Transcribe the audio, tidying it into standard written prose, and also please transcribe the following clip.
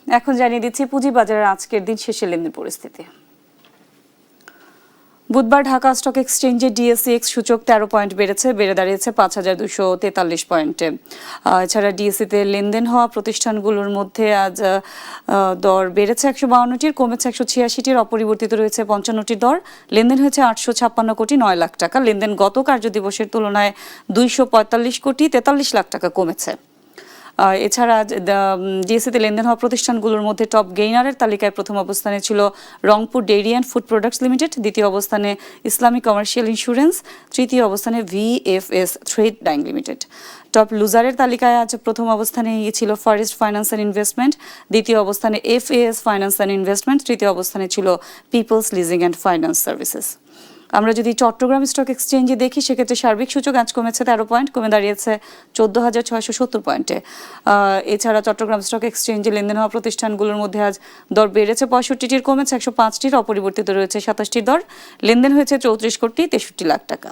এখন জানিয়ে দিচ্ছি পুঁজিবাজারের আজকের দিন শেষে লেনদেন পরিস্থিতি। বুধবার ঢাকা স্টক এক্সচেঞ্জে ডিএসইএক্স সূচক 13 পয়েন্ট বেড়ে দাঁড়িয়েছে 5243 পয়েন্টে। এছাড়া ডিএসইতে লেনদেন হওয়া প্রতিষ্ঠানগুলোর মধ্যে আজ দর বেড়েছে 152টির, কমেছে 186টির, অপরিবর্তিত রয়েছে 55টির দর। লেনদেন হয়েছে 856 কোটি 9 লাখ টাকা। লেনদেন গত কার্যদিবসের তুলনায় 245 কোটি 43 লাখ টাকা কমেছে। এছাড়া ডিএসইতে লেনদেন হওয়া প্রতিষ্ঠানগুলোর মধ্যে টপ গেইনারের তালিকায় প্রথম অবস্থানে ছিল Rangpur dairy and food products limited, দ্বিতীয় অবস্থানে ইসলামিক কমার্শিয়াল ইন্স্যুরেন্স, তৃতীয় অবস্থানে VFS trade dyeing limited. Top লুজারের তালিকায় আজ প্রথম অবস্থানে ছিল ফরেস্ট ফাইন্যান্স অ্যান্ড ইনভেস্টমেন্ট, দ্বিতীয় অবস্থানে এফএএস ফাইন্যান্স অ্যান্ড ইনভেস্টমেন্ট, তৃতীয় অবস্থানে ছিল people's leasing and finance services. আমরা যদি চট্টগ্রাম স্টক এক্সচেঞ্জে দেখি সেক্ষেত্রে সার্বিক সূচক আজ কমেছে 13 পয়েন্ট, কমে দাঁড়িয়েছে 14,670 পয়েন্টে। এছাড়া চট্টগ্রাম স্টক এক্সচেঞ্জে লেনদেন হওয়া প্রতিষ্ঠানগুলোর মধ্যে আজ দর বেড়েছে 65টির, কমেছে 105টির, অপরিবর্তিত রয়েছে 27টির দর। লেনদেন হয়েছে 34 কোটি 63 লাখ টাকা।